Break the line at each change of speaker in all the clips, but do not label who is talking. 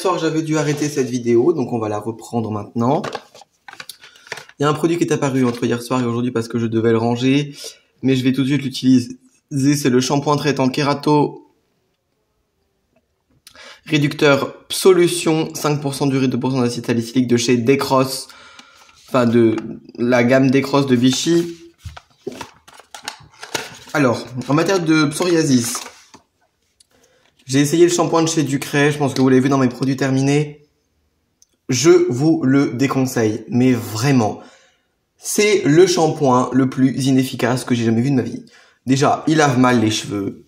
soir, j'avais dû arrêter cette vidéo, donc on va la reprendre maintenant. Il y a un produit qui est apparu entre hier soir et aujourd'hui parce que je devais le ranger, mais je vais tout de suite l'utiliser. C'est le shampoing traitant Kerato réducteur solution, 5% d'urée, 2% d'acide salicylique de chez Decross, enfin de la gamme Decross de Vichy. Alors, en matière de psoriasis, j'ai essayé le shampoing de chez Ducray, je pense que vous l'avez vu dans mes produits terminés. Je vous le déconseille, mais vraiment. C'est le shampoing le plus inefficace que j'ai jamais vu de ma vie. Déjà, il lave mal les cheveux.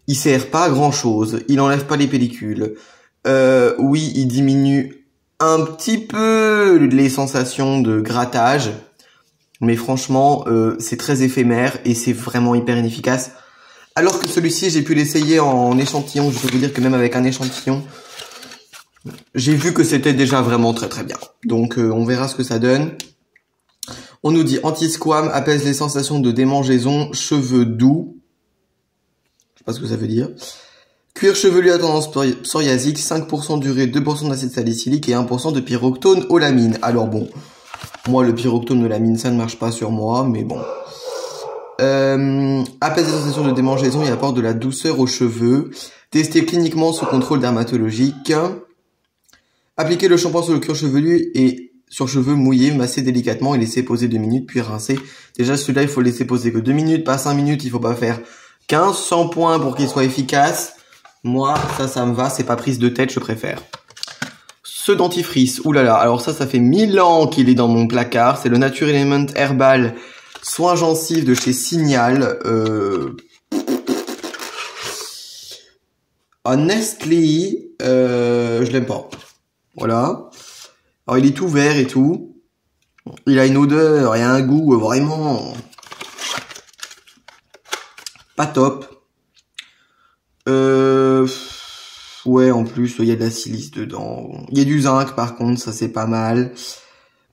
Il sert pas à grand chose. Il enlève pas les pellicules. Oui, il diminue un petit peu les sensations de grattage. Mais franchement, c'est très éphémère et c'est vraiment hyper inefficace. Alors que celui-ci, j'ai pu l'essayer en échantillon. Je peux vous dire que même avec un échantillon, j'ai vu que c'était déjà vraiment très très bien. Donc on verra ce que ça donne. On nous dit anti-squam, apaise les sensations de démangeaison, cheveux doux. Je sais pas ce que ça veut dire. Cuir chevelu à tendance psoriasique, 5% d'urée, 2% d'acide salicylique et 1% de pyroxytone olamine. Alors bon, moi le pyroxytone olamine ça ne marche pas sur moi, mais bon. Apaise les sensations de démangeaison et apporte de la douceur aux cheveux. Testé cliniquement sous contrôle dermatologique. Appliquez le shampoing sur le cuir chevelu et sur cheveux mouillés, masser délicatement et laisser poser 2 minutes puis rincer. Déjà celui-là il faut le laisser poser que 2 minutes, pas 5 minutes, il faut pas faire 15 shampoings pour qu'il soit efficace. Moi ça me va, c'est pas prise de tête, je préfère. Ce dentifrice, oulala, alors ça fait 1000 ans qu'il est dans mon placard, c'est le Nature Element Herbal Soin gencives de chez Signal. Honestly, je l'aime pas. Voilà. Alors il est tout vert et tout. Il a une odeur et un goût vraiment pas top. Ouais, en plus il y a de la silice dedans. Il y a du zinc par contre, ça c'est pas mal.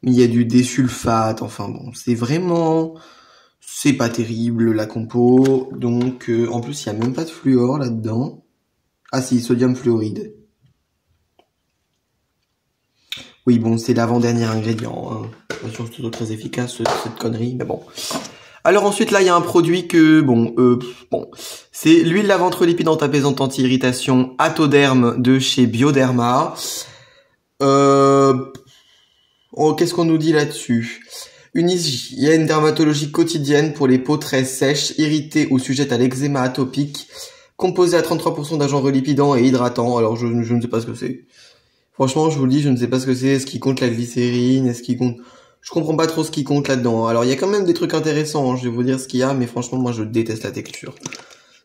Mais il y a du désulfate, enfin bon, c'est pas terrible la compo. Donc en plus il y a même pas de fluor là-dedans. Ah si, sodium fluoride. Oui bon, c'est l'avant-dernier ingrédient. Hein. Bien sûr que c'est très efficace cette connerie, mais bon. Alors ensuite là il y a un produit que bon, c'est l'huile la ventre-lipidante apaisante anti-irritation Atoderm de chez Bioderma. Oh, qu'est-ce qu'on nous dit là-dessus? Une hygiène dermatologique quotidienne pour les peaux très sèches, irritées ou sujettes à l'eczéma atopique, composée à 33% d'agents relipidants et hydratants. Alors je ne sais pas ce que c'est. Franchement, je vous le dis, je ne sais pas ce que c'est. Est-ce qu'il compte la glycérine? Est-ce qu'il compte... Je comprends pas trop ce qu'il compte là-dedans. Alors il y a quand même des trucs intéressants, hein. Je vais vous dire ce qu'il y a, mais franchement, moi je déteste la texture.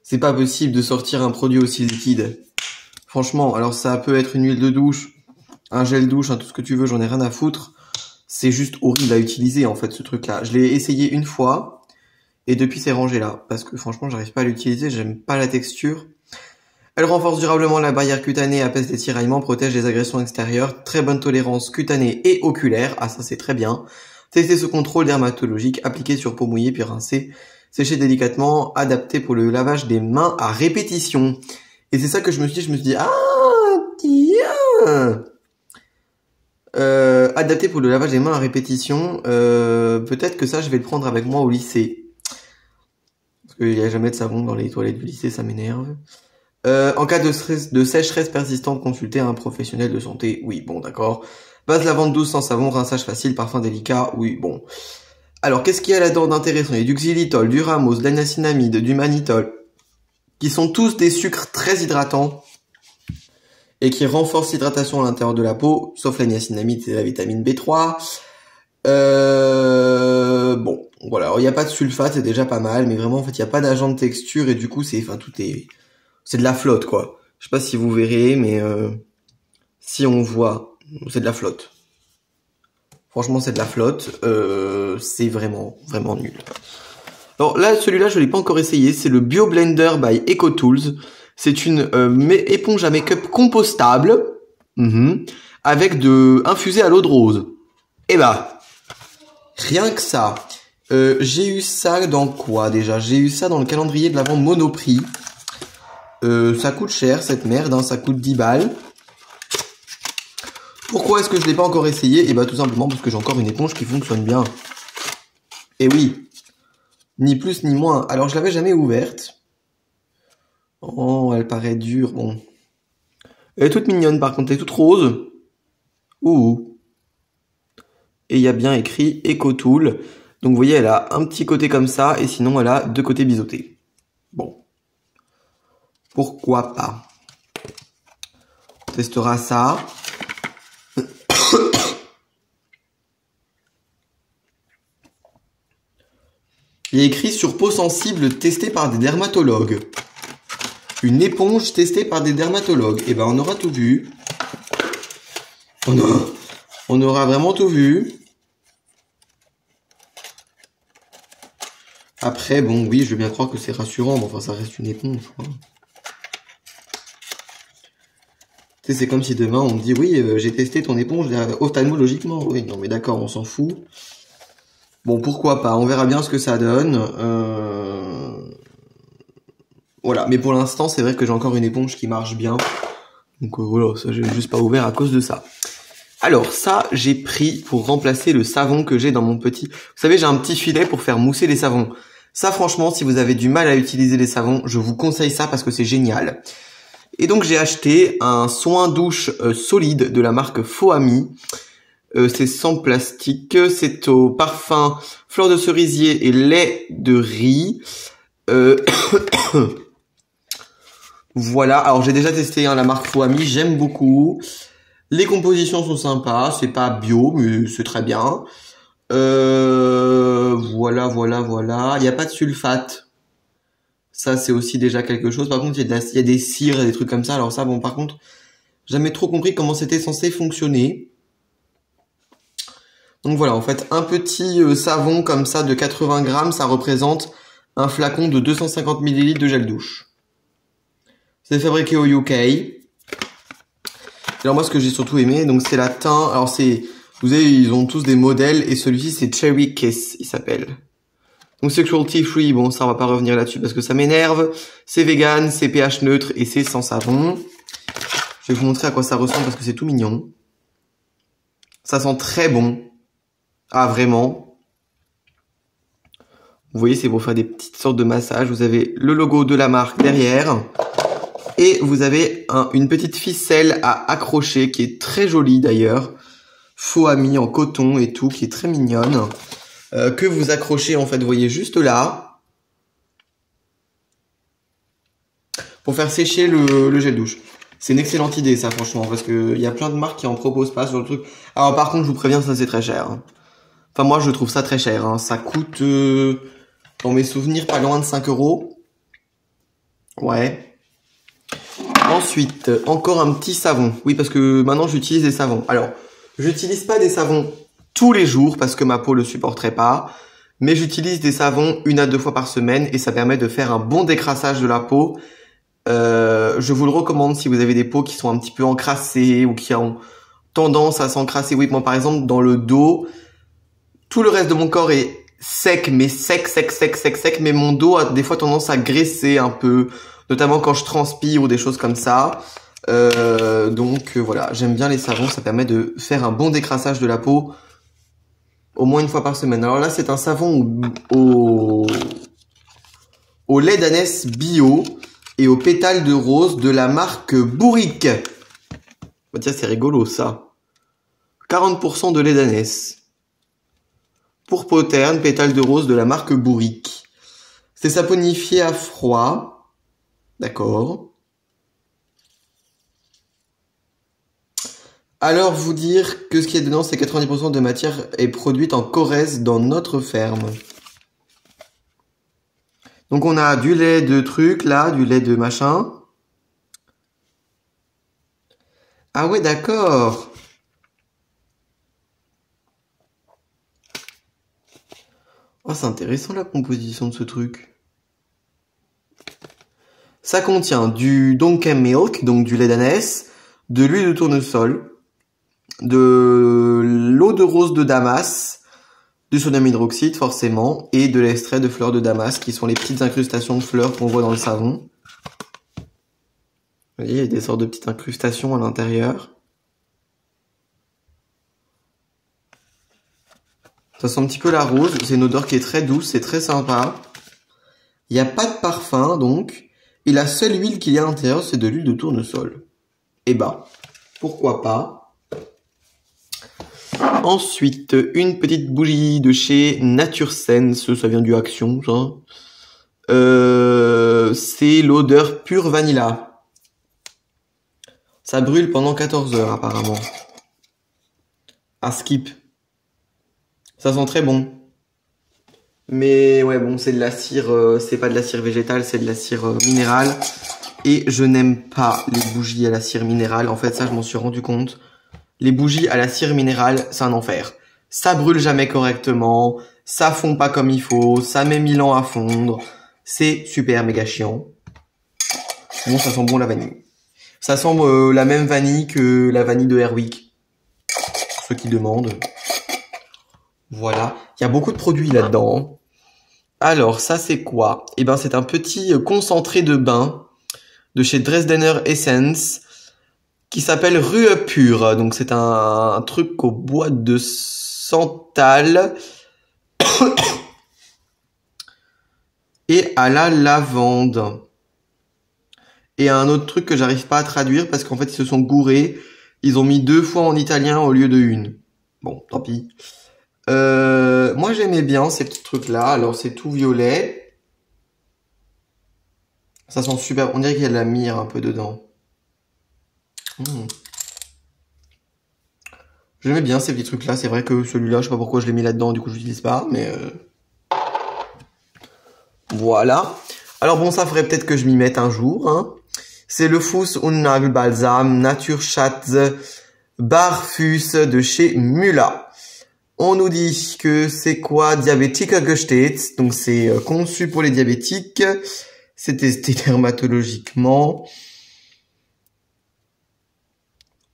C'est pas possible de sortir un produit aussi liquide. Franchement, alors ça peut être une huile de douche, un gel douche, hein, tout ce que tu veux, j'en ai rien à foutre. C'est juste horrible à utiliser en fait ce truc-là. Je l'ai essayé une fois et depuis c'est rangé là parce que franchement j'arrive pas à l'utiliser, j'aime pas la texture. Elle renforce durablement la barrière cutanée, apaise les tiraillements, protège les agressions extérieures, très bonne tolérance cutanée et oculaire. Ah ça c'est très bien. Testez ce contrôle dermatologique, appliqué sur peau mouillée puis rincé, séché délicatement, adapté pour le lavage des mains à répétition. Et c'est ça que je me suis dit ah tiens. Adapté pour le lavage des mains à répétition. Peut-être que ça je vais le prendre avec moi au lycée. Parce qu'il n'y a jamais de savon dans les toilettes du lycée, ça m'énerve. En cas de sécheresse persistante, consultez un professionnel de santé. Oui, bon, d'accord. Base lavande douce sans savon, rinçage facile, parfum délicat. Oui, bon. Alors, qu'est-ce qu'il y a là-dedans d'intéressant? Il y a du xylitol, du ramos, de l'aniacinamide, du mannitol, qui sont tous des sucres très hydratants et qui renforcent l'hydratation à l'intérieur de la peau, sauf la niacinamide, c'est la vitamine B3. Bon, voilà. Alors, il n'y a pas de sulfate, c'est déjà pas mal, mais vraiment, en fait, il n'y a pas d'agent de texture et du coup, c'est de la flotte, quoi. Je sais pas si vous verrez, mais si on voit, c'est de la flotte. Franchement, c'est de la flotte. C'est vraiment, vraiment nul. Alors là, celui-là, je l'ai pas encore essayé. C'est le Bio Blender by EcoTools. C'est une éponge à make-up compostable avec infusée à l'eau de rose. Et bah, rien que ça. J'ai eu ça dans quoi déjà? J'ai eu ça dans le calendrier de l'Avent Monoprix. Ça coûte cher cette merde, hein, ça coûte 10 balles. Pourquoi est-ce que je l'ai pas encore essayé? Et bah tout simplement parce que j'ai encore une éponge qui fonctionne bien. Et oui, ni plus ni moins. Alors je l'avais jamais ouverte. Oh, elle paraît dure, bon. Elle est toute mignonne par contre, elle est toute rose. Ouh. Et il y a bien écrit EcoTool. Donc vous voyez, elle a un petit côté comme ça, et sinon elle a deux côtés biseautés. Bon. Pourquoi pas? On testera ça. Il y a écrit sur peau sensible testée par des dermatologues. Une éponge testée par des dermatologues. Et ben on aura tout vu. On aura vraiment tout vu. Après, bon, oui, je veux bien croire que c'est rassurant, mais enfin, ça reste une éponge, quoi. Tu sais, c'est comme si demain, on me dit, oui, j'ai testé ton éponge ophtalmologiquement. Oui, non, mais d'accord, on s'en fout. Bon, pourquoi pas, on verra bien ce que ça donne. Voilà, mais pour l'instant, c'est vrai que j'ai encore une éponge qui marche bien. Donc voilà, ça, j'ai juste pas ouvert à cause de ça. Alors ça, j'ai pris pour remplacer le savon que j'ai dans mon petit... Vous savez, j'ai un petit filet pour faire mousser les savons. Ça, franchement, si vous avez du mal à utiliser les savons, je vous conseille ça parce que c'est génial. Et donc, j'ai acheté un soin douche solide de la marque Faux Ami. C'est sans plastique. C'est au parfum fleur de cerisier et lait de riz. Voilà. Alors, j'ai déjà testé la marque Faux Ami. J'aime beaucoup. Les compositions sont sympas, c'est pas bio, mais c'est très bien. Voilà. Il n'y a pas de sulfate. Ça, c'est aussi déjà quelque chose. Par contre, il y a des cires et des trucs comme ça. Alors ça, bon, par contre, j'ai jamais trop compris comment c'était censé fonctionner. Donc voilà, en fait, un petit savon comme ça de 80 grammes, ça représente un flacon de 250 ml de gel douche. C'est fabriqué au UK. Alors moi, ce que j'ai surtout aimé, donc c'est la teint. Alors c'est, vous savez, ils ont tous des modèles et celui-ci c'est Cherry Kiss, il s'appelle. Donc c'est cruelty free. Bon, ça on va pas revenir là-dessus parce que ça m'énerve. C'est vegan, c'est pH neutre et c'est sans savon. Je vais vous montrer à quoi ça ressemble parce que c'est tout mignon. Ça sent très bon. Ah vraiment. Vous voyez, c'est pour faire des petites sortes de massages. Vous avez le logo de la marque derrière. Et vous avez une petite ficelle à accrocher qui est très jolie d'ailleurs. Faux Ami en coton et tout, qui est très mignonne. Que vous accrochez en fait, vous voyez juste là. Pour faire sécher le gel douche. C'est une excellente idée ça franchement. Parce que il y a plein de marques qui en proposent pas sur le truc. Alors par contre je vous préviens, ça c'est très cher. Enfin moi je trouve ça très cher. Hein. Ça coûte, dans mes souvenirs, pas loin de 5 €. Ouais. Ensuite, encore un petit savon. Oui, parce que maintenant, j'utilise des savons. Alors, j'utilise pas des savons tous les jours parce que ma peau le supporterait pas. Mais j'utilise des savons 1 à 2 fois par semaine et ça permet de faire un bon décrassage de la peau. Je vous le recommande si vous avez des peaux qui sont un petit peu encrassées ou qui ont tendance à s'encrasser. Oui, moi, par exemple, dans le dos, tout le reste de mon corps est sec, mais sec. Mais mon dos a des fois tendance à graisser un peu. Notamment quand je transpire ou des choses comme ça. Donc voilà, j'aime bien les savons, ça permet de faire un bon décrassage de la peau au moins 1 fois par semaine. Alors là, c'est un savon au lait d'ânesse bio et aux pétales de rose de la marque Bourrique. Bah tiens, c'est rigolo ça. 40% de lait d'ânesse. Pour peau terne, pétales de rose de la marque Bourrique. C'est saponifié à froid. D'accord. Alors, vous dire que ce qu'il y a dedans, c'est 90% de matière est produite en Corrèze dans notre ferme. Donc, on a du lait de truc, là, du lait de machin. Ah ouais, d'accord. Oh, c'est intéressant la composition de ce truc. Ça contient du Donkey Milk, donc du lait d'ânesse, de l'huile de tournesol, de l'eau de rose de Damas, du sodium hydroxyde forcément, et de l'extrait de fleurs de Damas, qui sont les petites incrustations de fleurs qu'on voit dans le savon. Vous voyez, il y a des sortes de petites incrustations à l'intérieur. Ça sent un petit peu la rose. C'est une odeur qui est très douce, c'est très sympa. Il n'y a pas de parfum, donc. Et la seule huile qu'il y a à l'intérieur, c'est de l'huile de tournesol. Eh ben, pourquoi pas. Ensuite, une petite bougie de chez Nature Sense. Ça vient du Action, ça. C'est l'odeur pure vanilla. Ça brûle pendant 14 heures, apparemment. À skip. Ça sent très bon. Mais ouais, bon, c'est de la cire, c'est pas de la cire végétale, c'est de la cire minérale. Et je n'aime pas les bougies à la cire minérale. En fait, ça, je m'en suis rendu compte. Les bougies à la cire minérale, c'est un enfer. Ça brûle jamais correctement, ça fond pas comme il faut, ça met 1000 ans à fondre. C'est super méga chiant. Bon, ça sent bon la vanille. Ça sent la même vanille que la vanille de Airwick. Pour ceux qui demandent. Voilà. Il y a beaucoup de produits là-dedans. Alors, ça c'est quoi? Eh ben, c'est un petit concentré de bain de chez Dresdener Essence qui s'appelle Rue Pure. Donc, c'est un truc au bois de santal et à la lavande. Et un autre truc que j'arrive pas à traduire parce qu'en fait, ils se sont gourés. Ils ont mis 2 fois en italien au lieu de 1. Bon, tant pis. Moi j'aimais bien ces petits trucs là. Alors c'est tout violet. Ça sent super. On dirait qu'il y a de la myrrhe un peu dedans. J'aimais bien ces petits trucs là. C'est vrai que celui-là, je sais pas pourquoi je l'ai mis là-dedans. Du coup je l'utilise pas. Mais voilà. Alors bon, ça ferait peut-être que je m'y mette un jour. Hein. C'est le Fuß- und Nagelbalsam Naturschatz Barfuß de chez Mula. On nous dit que c'est quoi diabétique gestate, donc c'est conçu pour les diabétiques, c'est testé dermatologiquement.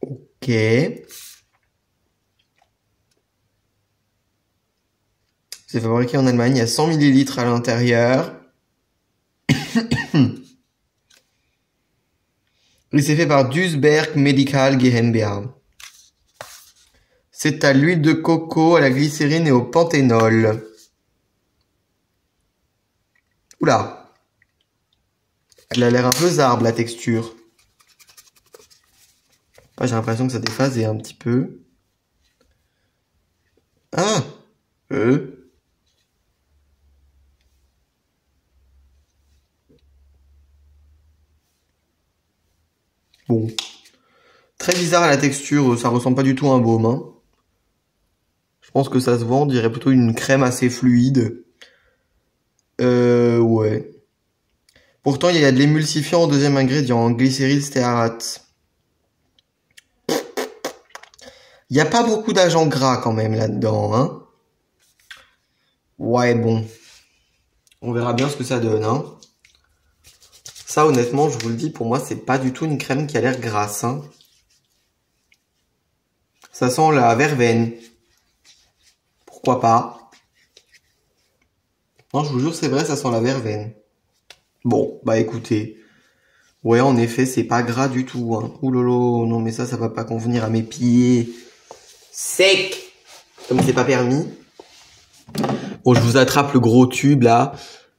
Ok. C'est fabriqué en Allemagne, il y a 100 ml à l'intérieur. Et c'est fait par Duisberg Medical GmbH. C'est à l'huile de coco, à la glycérine et au panthénol. Oula. Elle a l'air un peu zarbe, la texture. Ah, j'ai l'impression que ça déphasé un petit peu. Ah. Bon. Très bizarre à la texture, ça ressemble pas du tout à un baume, hein. Je pense que ça se vend, on dirait plutôt une crème assez fluide. Ouais. Pourtant, il y a de l'émulsifiant en deuxième ingrédient, en glycéryl stéarate. Il n'y a pas beaucoup d'agents gras quand même là-dedans, hein. Ouais, bon. On verra bien ce que ça donne, hein. Ça, honnêtement, je vous le dis, pour moi, c'est pas du tout une crème qui a l'air grasse, hein. Ça sent la verveine. Pourquoi pas? Non, je vous jure, c'est vrai, ça sent la verveine. Bon, bah écoutez. Ouais, en effet, c'est pas gras du tout, hein. Oulolo, non mais ça va pas convenir à mes pieds. Sec! Comme c'est pas permis. Bon, je vous attrape le gros tube, là.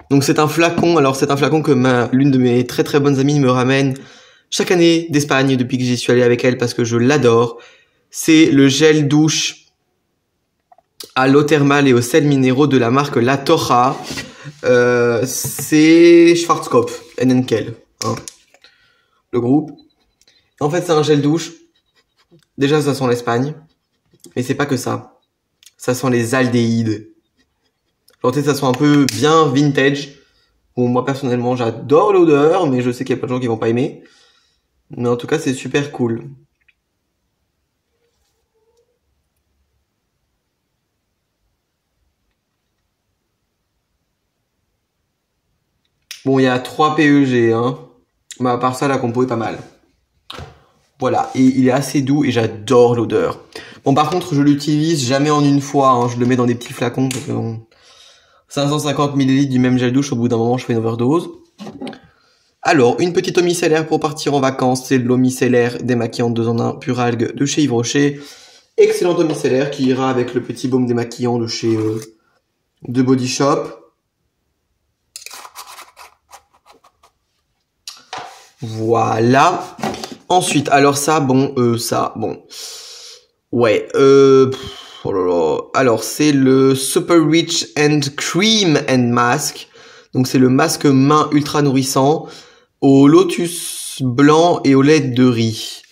Donc c'est un flacon, alors c'est un flacon que l'une de mes très très bonnes amies me ramène chaque année d'Espagne depuis que j'y suis allé avec elle parce que je l'adore. C'est le gel douche à l'eau thermale et aux sels minéraux de la marque La Torra. C'est Schwarzkopf, Henkel, hein, le groupe. En fait, c'est un gel douche. Déjà, ça sent l'Espagne. Mais c'est pas que ça. Ça sent les aldéhydes. Genre, tu sais, ça sent un peu bien vintage. Bon, moi, personnellement, j'adore l'odeur, mais je sais qu'il y a plein de gens qui vont pas aimer. Mais en tout cas, c'est super cool. Bon, il y a 3 PEG, hein. Mais à part ça, la compo est pas mal. Voilà, et il est assez doux et j'adore l'odeur. Bon, par contre, je l'utilise jamais en une fois, hein. Je le mets dans des petits flacons parce que bon, 550 ml du même gel douche, au bout d'un moment, je fais une overdose. Alors, une petite eau micellaire pour partir en vacances, c'est de l'eau micellaire démaquillante 2 en 1 pure algue de chez Yves Rocher. Excellent eau micellaire qui ira avec le petit baume démaquillant de chez de Body Shop. Voilà. Ensuite, alors ça, bon. Ouais, oh là là. Alors, c'est le Super Rich and Cream and Mask. Donc, c'est le masque main ultra nourrissant au lotus blanc et au lait de riz.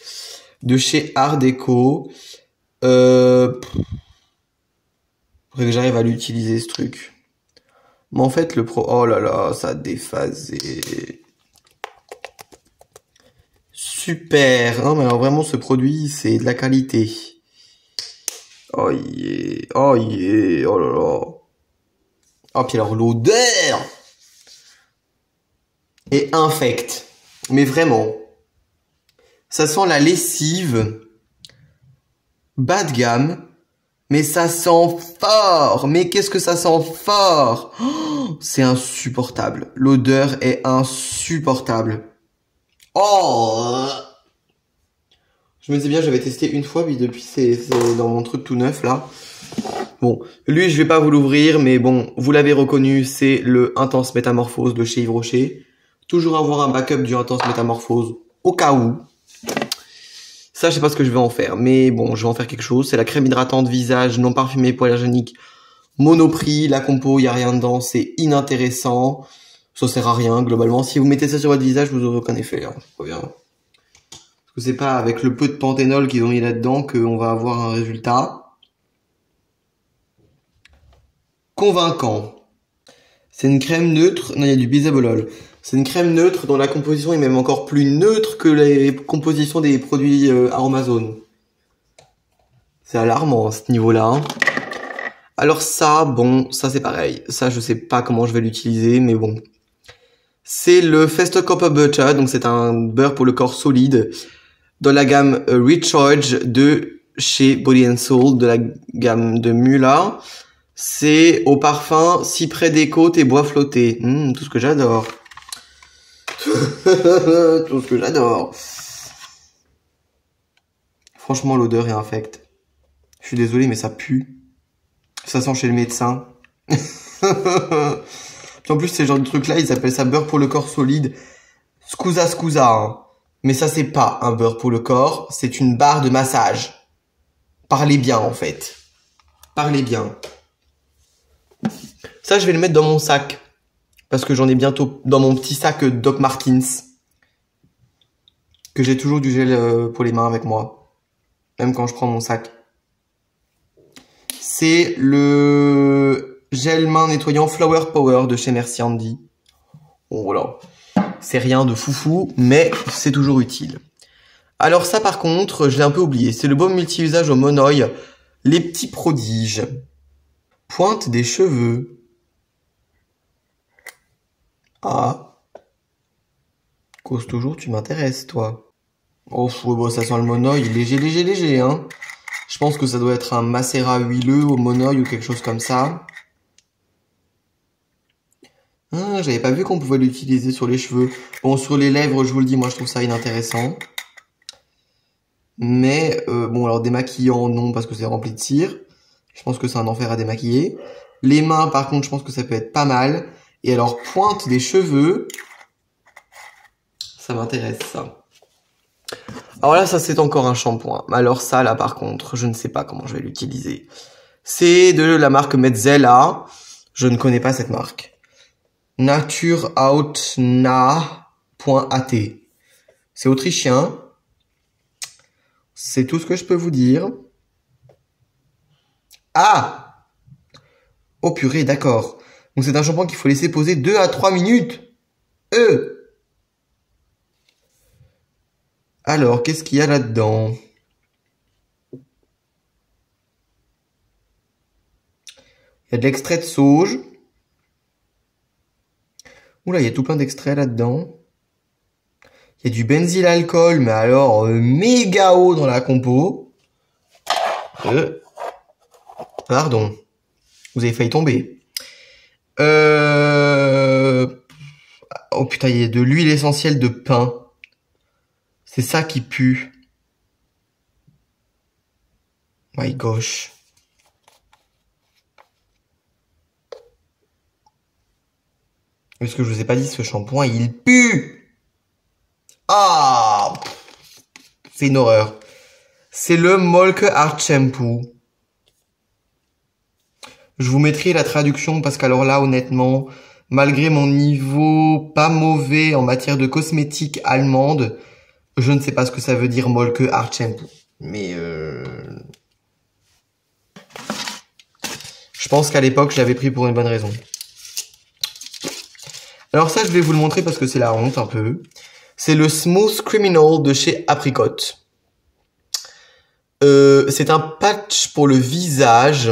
De chez Art Deco. Faudrait que j'arrive à l'utiliser, ce truc. Mais en fait, oh là là, ça a déphasé. Super. Non, mais alors vraiment, ce produit, c'est de la qualité. Oh yeah. Oh yeah. Oh là là. Oh, puis alors, l'odeur est infecte. Mais vraiment. Ça sent la lessive. Bas de gamme. Mais ça sent fort. Mais qu'est-ce que ça sent fort. Oh, c'est insupportable. L'odeur est insupportable. Oh, je me disais bien, j'avais testé une fois, puis depuis, c'est dans mon truc tout neuf, là. Bon, lui, je vais pas vous l'ouvrir, mais bon, vous l'avez reconnu, c'est le Intense Métamorphose de chez Yves Rocher. Toujours avoir un backup du Intense Métamorphose, au cas où. Ça, je sais pas ce que je vais en faire, mais bon, je vais en faire quelque chose. C'est la crème hydratante visage non parfumée hypoallergénique Monoprix. La compo, y a rien dedans, c'est inintéressant. Ça sert à rien, globalement. Si vous mettez ça sur votre visage, vous aurez aucun effet, hein. Parce que c'est pas avec le peu de panthénol qu'ils ont mis là-dedans qu'on va avoir un résultat convaincant. C'est une crème neutre. Non, il y a du bisabolol. C'est une crème neutre dont la composition est même encore plus neutre que les compositions des produits Aromazone. C'est alarmant à ce niveau-là, hein. Alors ça, bon, ça c'est pareil. Ça, je sais pas comment je vais l'utiliser, mais bon. C'est le Festo Copper Butter, donc c'est un beurre pour le corps solide dans la gamme Recharge de chez Body & Soul, de la gamme de Mula. C'est au parfum cyprès des côtes et bois flotté. Tout ce que j'adore. Tout ce que j'adore. Franchement, l'odeur est infecte. Je suis désolé, mais ça pue. Ça sent chez le médecin. Puis en plus, ces genres de trucs-là, ils appellent ça beurre pour le corps solide. Scusa, hein. Mais ça, c'est pas un beurre pour le corps, c'est une barre de massage. Parlez bien, en fait. Parlez bien. Ça, je vais le mettre dans mon sac. Parce que j'en ai bientôt dans mon petit sac Doc Martens. Que j'ai toujours du gel pour les mains avec moi. Même quand je prends mon sac. C'est le gel main nettoyant Flower Power de chez Merci Handy. Bon, voilà. C'est rien de foufou, mais c'est toujours utile. Alors ça, par contre, je l'ai un peu oublié. C'est le baume multi-usage au monoï. Les petits prodiges. Pointe des cheveux. Ah. Cause toujours, tu m'intéresses, toi. Oh, bon, ça sent le monoï. Léger, hein. Je pense que ça doit être un macérat huileux au monoï ou quelque chose comme ça. Ah, j'avais pas vu qu'on pouvait l'utiliser sur les cheveux. Bon, sur les lèvres, je vous le dis, moi je trouve ça inintéressant. Mais, bon, alors démaquillant, non, parce que c'est rempli de cire. Je pense que c'est un enfer à démaquiller. Les mains, par contre, je pense que ça peut être pas mal. Et alors, pointe des cheveux, ça m'intéresse, ça. Alors là, ça, c'est encore un shampoing. Alors ça, là, par contre, je ne sais pas comment je vais l'utiliser. C'est de la marque Metzela. Je ne connais pas cette marque. Natureoutna.at. C'est autrichien. C'est tout ce que je peux vous dire. Ah! Oh purée, d'accord. Donc c'est un shampoing qu'il faut laisser poser 2 à 3 minutes. Alors, qu'est-ce qu'il y a là-dedans? Il y a de l'extrait de sauge. Oula, il y a tout plein d'extraits là-dedans. Il y a du benzylalcool, mais alors méga haut dans la compo. Pardon. Vous avez failli tomber. Oh putain, il y a de l'huile essentielle de pin. C'est ça qui pue. My gosh. Est-ce que je vous ai pas dit, ce shampoing, il pue! Ah! C'est une horreur. C'est le Molke Art Shampoo. Je vous mettrai la traduction parce qu'alors là, honnêtement, malgré mon niveau pas mauvais en matière de cosmétique allemande, je ne sais pas ce que ça veut dire Molke Art Shampoo. Mais je pense qu'à l'époque, je l'avais pris pour une bonne raison. Alors ça, je vais vous le montrer parce que c'est la honte un peu. C'est le Smooth Criminal de chez Apricot. C'est un patch pour le visage.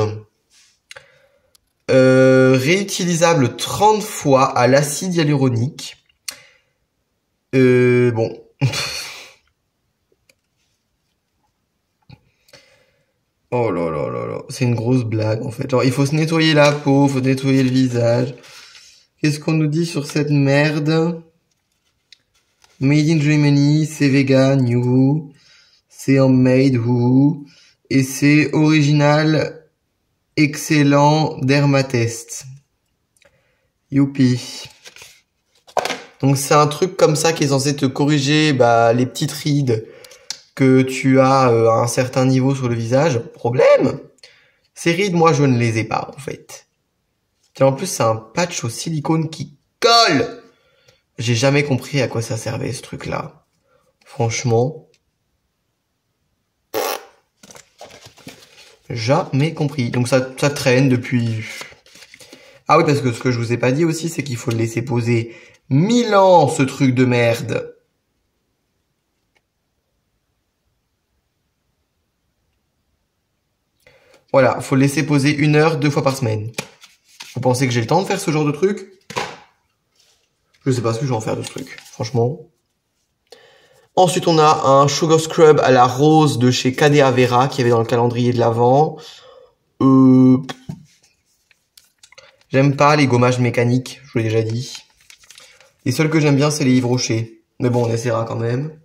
Réutilisable 30 fois à l'acide hyaluronique. Bon. Oh là là là là. C'est une grosse blague en fait. Genre, il faut se nettoyer la peau, il faut nettoyer le visage. Qu'est-ce qu'on nous dit sur cette merde? Made in Germany, c'est vegan, youhou. C'est handmade, wouhou. Et c'est original, excellent, dermatest. Youpi. Donc c'est un truc comme ça qui est censé te corriger les petites rides que tu as à un certain niveau sur le visage. Problème, ces rides, moi, je ne les ai pas, en fait. Et en plus, c'est un patch au silicone qui colle. J'ai jamais compris à quoi ça servait, ce truc-là. Franchement. Jamais compris. Donc ça traîne depuis... Ah oui, parce que ce que je vous ai pas dit aussi, c'est qu'il faut le laisser poser 1000 ans, ce truc de merde. Voilà, faut le laisser poser 1 heure 2 fois par semaine. Vous pensez que j'ai le temps de faire ce genre de truc? Je sais pas ce que je vais en faire de ce truc, franchement. Ensuite, on a un Sugar Scrub à la rose de chez Cadea Vera qui avait dans le calendrier de l'Avent. J'aime pas les gommages mécaniques, je vous l'ai déjà dit. Les seuls que j'aime bien, c'est les Yves Rocher. Mais bon, on essaiera quand même.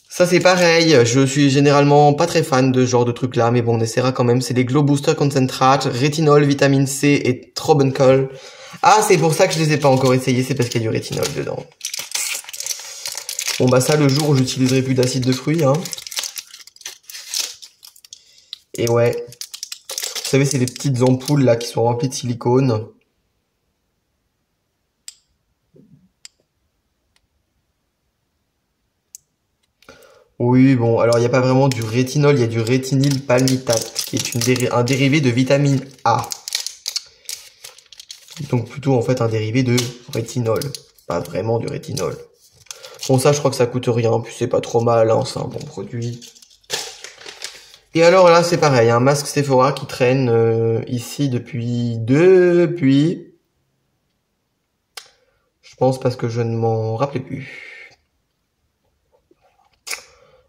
Ça, c'est pareil. Je suis généralement pas très fan de ce genre de trucs-là, mais bon, on essaiera quand même. C'est les Glow Booster Concentrate, rétinol, vitamine C et Trobencol. Ah, c'est pour ça que je les ai pas encore essayés, c'est parce qu'il y a du rétinol dedans. Bon, bah ça, le jour où j'utiliserai plus d'acide de fruits, hein. Et ouais. Vous savez, c'est des petites ampoules, là, qui sont remplies de silicone. Oui, bon, alors il n'y a pas vraiment du rétinol, il y a du rétinyl palmitate, qui est un dérivé de vitamine A. Donc plutôt en fait un dérivé de rétinol, pas vraiment du rétinol. Bon ça je crois que ça coûte rien, puis c'est pas trop mal, hein, c'est un bon produit. Et alors là c'est pareil, un masque Sephora qui traîne ici depuis... Je pense parce que je ne m'en rappelais plus.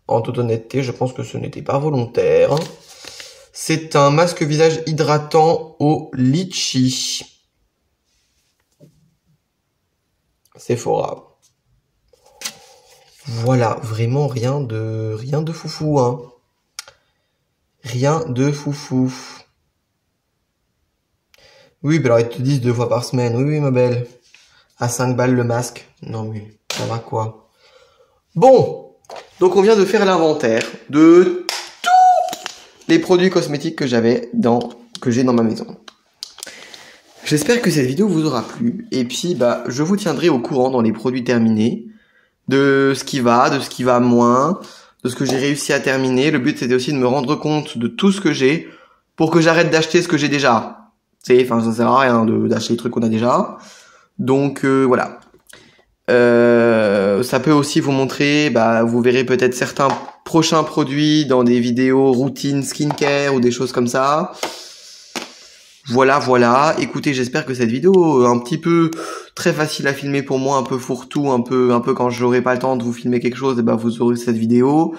En toute honnêteté, je pense que ce n'était pas volontaire. C'est un masque visage hydratant au litchi. Sephora. Voilà, vraiment rien de foufou, hein. Rien de foufou. Oui, alors ils te disent 2 fois par semaine. Oui, oui, ma belle. À 5 balles le masque. Non, mais ça va quoi. Bon. Donc on vient de faire l'inventaire de tous les produits cosmétiques que j'ai dans ma maison. J'espère que cette vidéo vous aura plu. Et puis je vous tiendrai au courant dans les produits terminés de ce qui va, de ce qui va moins, de ce que j'ai réussi à terminer. Le but c'était aussi de me rendre compte de tout ce que j'ai pour que j'arrête d'acheter ce que j'ai déjà. Enfin ça sert à rien d'acheter les trucs qu'on a déjà. Donc voilà. Ça peut aussi vous montrer, vous verrez peut-être certains prochains produits dans des vidéos routine skincare ou des choses comme ça. Voilà. Écoutez, j'espère que cette vidéo, un petit peu très facile à filmer pour moi, un peu fourre-tout, un peu quand j'aurai pas le temps de vous filmer quelque chose, vous aurez cette vidéo.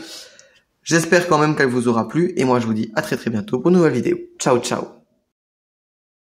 J'espère quand même qu'elle vous aura plu et moi je vous dis à très très bientôt pour une nouvelle vidéo. Ciao ciao.